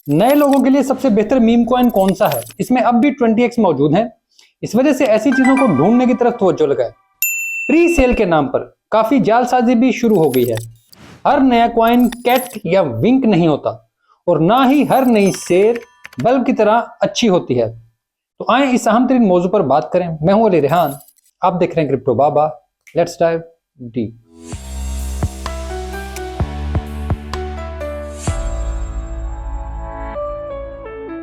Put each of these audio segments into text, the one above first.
नए लोगों के लिए सबसे बेहतर मीम कॉइन कौन सा है? इसमें अब भी 20x मौजूद है। इस वजह से ऐसी चीजों को ढूंढने की तरफ तवज्जो लगाए। प्री सेल के नाम पर काफी जालसाजी भी शुरू हो गई है। हर नया कॉइन कैट या विंक नहीं होता और ना ही हर नई शेयर बल्ब की तरह अच्छी होती है। तो आए इस अहम तरीन मौजू पर बात करें। मैं हूं अली रेहान, आप देख रहे हैं crypto Baba. Let's dive deep.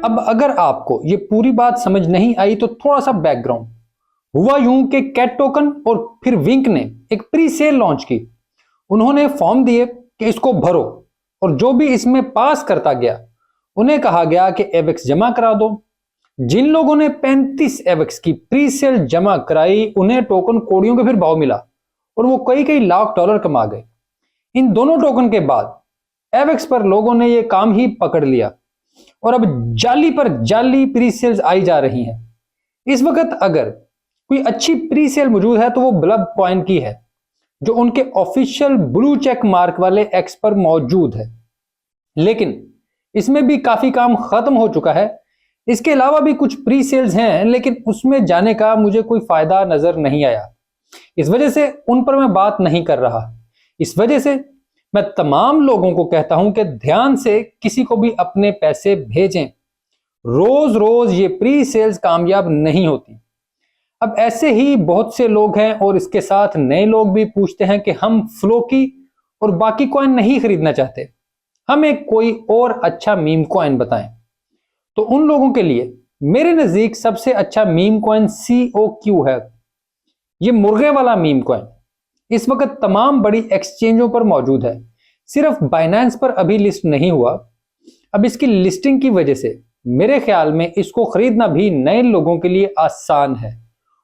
अब अगर आपको ये पूरी बात समझ नहीं आई तो थोड़ा सा बैकग्राउंड। हुआ यूं कि कैट टोकन और फिर विंक ने एक प्री सेल लॉन्च की। उन्होंने फॉर्म दिए कि इसको भरो और जो भी इसमें पास करता गया उन्हें कहा गया कि एवेक्स जमा करा दो। जिन लोगों ने 35 एवेक्स की प्री सेल जमा कराई उन्हें टोकन कोड़ियों के फिर भाव मिला और वो कई कई लाख डॉलर कमा गए। इन दोनों टोकन के बाद एवेक्स पर लोगों ने ये काम ही पकड़ लिया और अब जाली पर जाली प्री सेल्स आई जा रही हैं। इस वक्त अगर कोई अच्छी प्री सेल मौजूद है तो वो ब्लब कॉइन की है, जो उनके ऑफिशियल ब्लू चेक मार्क वाले एक्स पर मौजूद है। लेकिन इसमें भी काफी काम खत्म हो चुका है। इसके अलावा भी कुछ प्री सेल्स हैं, लेकिन उसमें जाने का मुझे कोई फायदा नजर नहीं आया। इस वजह से उन पर मैं बात नहीं कर रहा। इस वजह से मैं तमाम लोगों को कहता हूं कि ध्यान से किसी को भी अपने पैसे भेजें। रोज रोज ये प्री सेल्स कामयाब नहीं होती। अब ऐसे ही बहुत से लोग हैं और इसके साथ नए लोग भी पूछते हैं कि हम फ्लोकी और बाकी कॉइन नहीं खरीदना चाहते, हमें कोई और अच्छा मीम कॉइन बताएं। तो उन लोगों के लिए मेरे नजदीक सबसे अच्छा मीम कॉइन COQ है। ये मुर्गे वाला मीम कॉइन इस वक्त तमाम बड़ी एक्सचेंजों पर मौजूद है, सिर्फ बाइनेंस पर अभी लिस्ट नहीं हुआ। अब इसकी लिस्टिंग की वजह से मेरे ख्याल में इसको खरीदना भी नए लोगों के लिए आसान है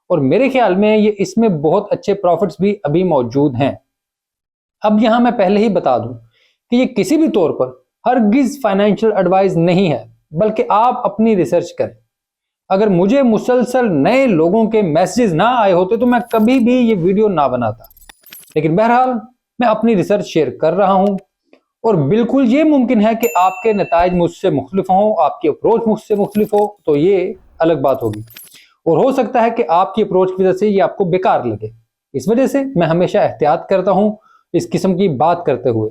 और मेरे ख्याल में ये इसमें बहुत अच्छे प्रॉफिट्स भी अभी मौजूद हैं। अब यहां मैं पहले ही बता दूं कि ये किसी भी तौर पर हरगिज फाइनेंशियल एडवाइस नहीं है, बल्कि आप अपनी रिसर्च करें। अगर मुझे मुसलसल नए लोगों के मैसेजेस ना आए होते तो मैं कभी भी ये वीडियो ना बनाता। लेकिन बहरहाल मैं अपनी रिसर्च शेयर कर रहा हूं और बिल्कुल ये मुमकिन है कि आपके नताइज मुझसे मुख्तलिफ हों, आपकी अप्रोच मुझसे मुख्तलिफ हो, तो ये अलग बात होगी। और हो सकता है कि आपकी अप्रोच की वजह से ये आपको बेकार लगे। इस वजह से मैं हमेशा एहतियात करता हूं इस किस्म की बात करते हुए,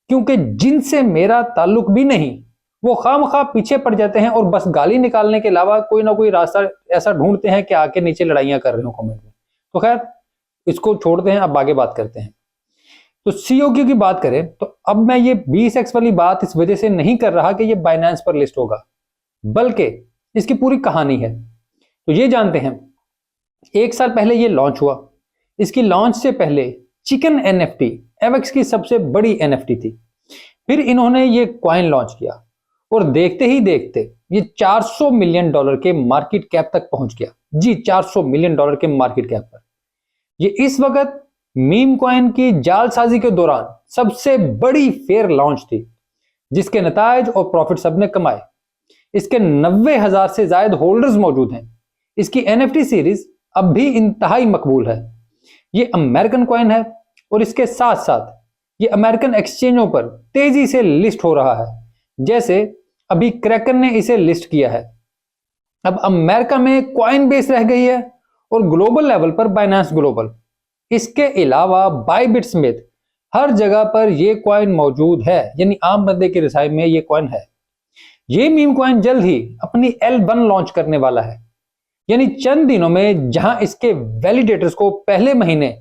क्योंकि जिनसे मेरा ताल्लुक भी नहीं वो खामखा पीछे पड़ जाते हैं और बस गाली निकालने के अलावा कोई ना कोई रास्ता ऐसा ढूंढते हैं कि आके नीचे लड़ाइयां कर रहे हो कमेंट में। तो खैर इसको छोड़ते हैं, अब आगे बात करते हैं। तो COQ की बात करें तो अब मैं ये 20x वाली बात इस वजह से नहीं कर रहा कि ये बाइनेंस पर लिस्ट होगा, बल्कि इसकी पूरी कहानी है। तो ये जानते हैं, 1 साल पहले ये लॉन्च हुआ। इसकी लॉन्च से पहले चिकन NFT एवेक्स की सबसे बड़ी NFT थी। फिर इन्होंने ये कॉइन लॉन्च किया और देखते ही देखते ये $400 मिलियन के मार्केट कैप तक पहुंच गया। जी, $400 मिलियन के मार्केट कैप पर। ये इस वक्त मीम कॉइन की जालसाजी के दौरान सबसे बड़ी फेयर लॉन्च थी, जिसके नतायज और प्रॉफिट सबने कमाए। इसके 90,000 से ज्यादा होल्डर्स मौजूद हैं। इसकी NFT सीरीज अब भी इंतहाई मकबूल है। ये अमेरिकन कॉइन है और इसके साथ साथ ये अमेरिकन एक्सचेंजों पर तेजी से लिस्ट हो रहा है, जैसे अभी क्रैकन ने इसे लिस्ट किया है। अब अमेरिका में कॉइन बेस रह गई है और ग्लोबल लेवल पर बाइनेंस ग्लोबल। इसके अलावा बाइबिट समेत हर जगह पर यह कॉइन मौजूद है, यानी आम बंदे की रसाई में यह कॉइन है। यह मीम कॉइन जल्द ही अपनी L1 लॉन्च करने वाला है, यानी चंद दिनों में, जहां इसके वैलिडेटर्स को पहले महीने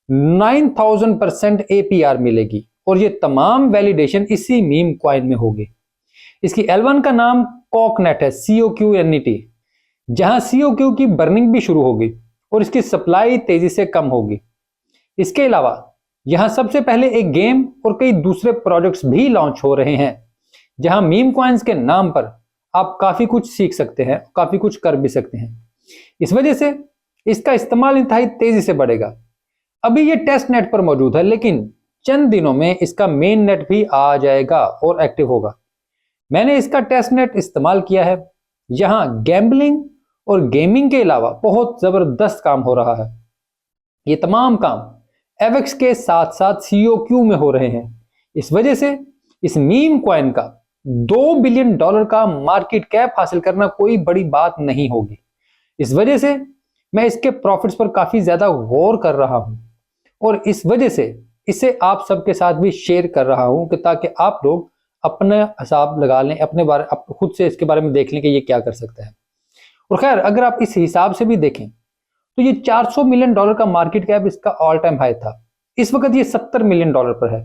9000% APR मिलेगी और ये तमाम वैलिडेशन इसी मीम कॉइन में होगी। इसकी L1 का नाम कॉकनेट है, COQNET, जहां COQ की बर्निंग भी शुरू होगी और इसकी सप्लाई तेजी से कम होगी। इसके अलावा यहां सबसे पहले एक गेम और कई दूसरे प्रोजेक्ट्स भी लॉन्च हो रहे हैं, जहां मीम कॉइन्स के नाम पर आप काफी कुछ सीख सकते हैं, काफी कुछ कर भी सकते हैं। इस वजह से इसका इस्तेमाल इंतहाई तेजी से बढ़ेगा। अभी ये टेस्ट नेट पर मौजूद है, लेकिन चंद दिनों में इसका मेन नेट भी आ जाएगा और एक्टिव होगा। मैंने इसका टेस्ट नेट इस्तेमाल किया है। यहां गैम्बलिंग और गेमिंग के अलावा बहुत जबरदस्त काम हो रहा है। ये तमाम काम एवेक्स के साथ साथ COQ में हो रहे हैं। इस वजह से इस मीम कॉइन का $2 बिलियन का मार्केट कैप हासिल करना कोई बड़ी बात नहीं होगी। इस वजह से मैं इसके प्रॉफिट्स पर काफी ज्यादा गौर कर रहा हूं और इस वजह से इसे आप सबके साथ भी शेयर कर रहा हूं कि ताकि आप लोग अपना हिसाब लगा लें, अपने बारे खुद से इसके बारे में देख लें कि ये क्या कर सकता है। और खैर अगर आप इस हिसाब से भी देखें तो ये $400 मिलियन का मार्केट कैप इसका ऑल टाइम हाई था। इस वक्त ये $70 मिलियन पर है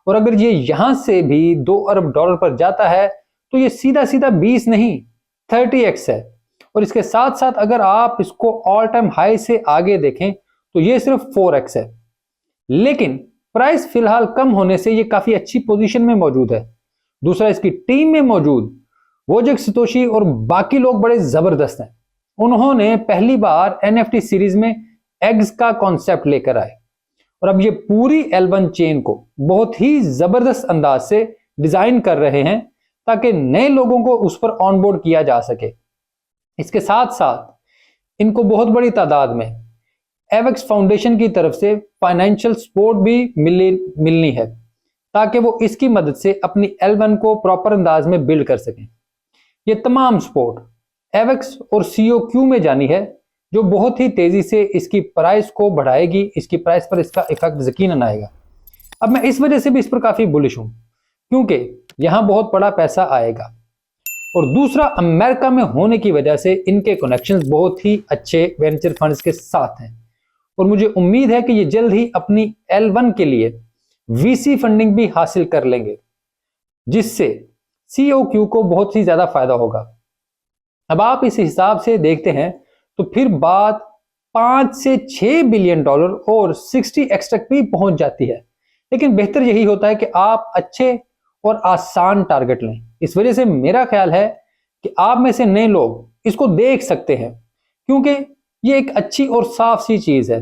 और अगर ये यहां से भी $2 अरब पर जाता है तो ये सीधा सीधा 20 नहीं 30x है। और इसके साथ साथ अगर आप इसको ऑल टाइम हाई से आगे देखें तो ये सिर्फ 4x है। लेकिन प्राइस फिलहाल कम होने से ये काफी अच्छी पोजीशन में मौजूद है। दूसरा, इसकी टीम में मौजूद वोजिक सतोशी और बाकी लोग बड़े जबरदस्त हैं। उन्होंने पहली बार NFT सीरीज में एग्स का कॉन्सेप्ट लेकर आए और अब ये पूरी L1 चेन को बहुत ही जबरदस्त अंदाज से डिजाइन कर रहे हैं ताकि नए लोगों को उस पर ऑनबोर्ड किया जा सके। इसके साथ साथ इनको बहुत बड़ी तादाद में एवेक्स फाउंडेशन की तरफ से फाइनेंशियल सपोर्ट भी मिलनी है ताकि वो इसकी मदद से अपनी L1 को प्रॉपर अंदाज में बिल्ड कर सकें। ये तमाम सपोर्ट एवेक्स और COQ में जानी है जो बहुत ही तेजी से इसकी प्राइस को बढ़ाएगी। इसकी प्राइस पर इसका इफेक्ट यकीनन आएगा। अब मैं इस वजह से भी इस पर काफी बुलिश हूं क्योंकि यहां बहुत बड़ा पैसा आएगा और दूसरा, अमेरिका में होने की वजह से इनके कनेक्शंस बहुत ही अच्छे वेंचर फंड्स के साथ हैं और मुझे उम्मीद है कि ये जल्द ही अपनी L1 के लिए VC फंडिंग भी हासिल कर लेंगे जिससे COQ को बहुत ही ज्यादा फायदा होगा। अब आप इस हिसाब से देखते हैं तो फिर बात 5 से 6 बिलियन डॉलर और 60x तक भी पहुंच जाती है। लेकिन बेहतर यही होता है कि आप अच्छे और आसान टारगेट लें। इस वजह से मेरा ख्याल है कि आप में से नए लोग इसको देख सकते हैं क्योंकि ये एक अच्छी और साफ सी चीज है।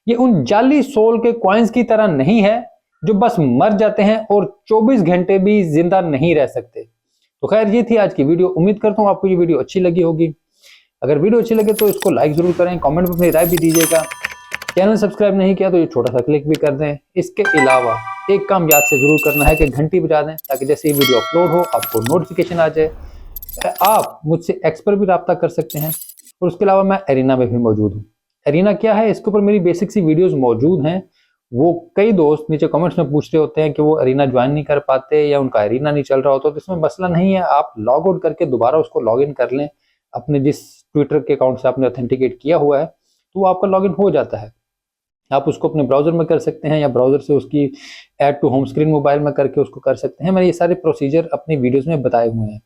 ये उन जाली सोल के कॉइन्स की तरह नहीं है जो बस मर जाते हैं और 24 घंटे भी जिंदा नहीं रह सकते। तो खैर ये थी आज की वीडियो। उम्मीद करता हूँ आपको ये वीडियो अच्छी लगी होगी। अगर वीडियो अच्छी लगे तो इसको लाइक जरूर करें, कमेंट में अपनी राय भी दीजिएगा। चैनल सब्सक्राइब नहीं किया तो ये छोटा सा क्लिक भी कर दें। इसके अलावा एक काम याद से जरूर करना है कि घंटी बजा दें ताकि जैसे ये वीडियो अपलोड हो आपको नोटिफिकेशन आ जाए। आप मुझसे एक्स पर भी रब्ता कर सकते हैं और उसके अलावा मैं एरिना में भी मौजूद हूँ। एरिना क्या है, इसके ऊपर मेरी बेसिक सी वीडियोस मौजूद हैं। वो कई दोस्त नीचे कमेंट्स में पूछ रहे होते हैं कि वो एरिना ज्वाइन नहीं कर पाते या उनका एरिना नहीं चल रहा होता, तो इसमें मसला नहीं है। आप लॉग आउट करके दोबारा उसको लॉग इन कर लें। अपने जिस ट्विटर के अकाउंट से आपने ऑथेंटिकेट किया हुआ है तो वो आपका लॉगिन हो जाता है। आप उसको अपने ब्राउजर में कर सकते हैं या ब्राउजर से उसकी add to home screen mobile में करके उसको कर सकते हैं। मैंने ये सारे प्रोसीजर अपनी वीडियोस में बताए हुए हैं।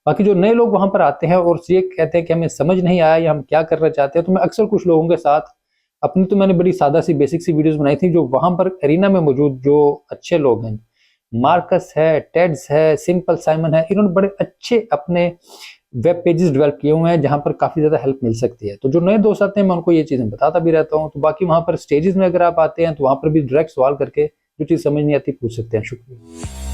बाकी जो नए लोग वहां पर आते हैं और ये कहते हैं कि हमें समझ नहीं आया या हम क्या करना चाहते हैं, तो मैं अक्सर कुछ लोगों के साथ अपनी तो मैंने बड़ी सादा सी बेसिक सी वीडियोस बनाई थी जो वहां पर एरिना में मौजूद जो अच्छे लोग हैं, मार्कस है, टेड्स है, सिंपल साइमन है, इन्होंने बड़े अच्छे अपने वेब पेजेस डेवलप किए हुए हैं जहां पर काफी ज्यादा हेल्प मिल सकती है। तो जो नए दोस्त आते हैं मैं उनको ये चीजें बताता भी रहता हूँ। तो बाकी वहां पर स्टेजेस में अगर आप आते हैं तो वहां पर भी डायरेक्ट सवाल करके जो चीज समझ नहीं आती पूछ सकते हैं। शुक्रिया।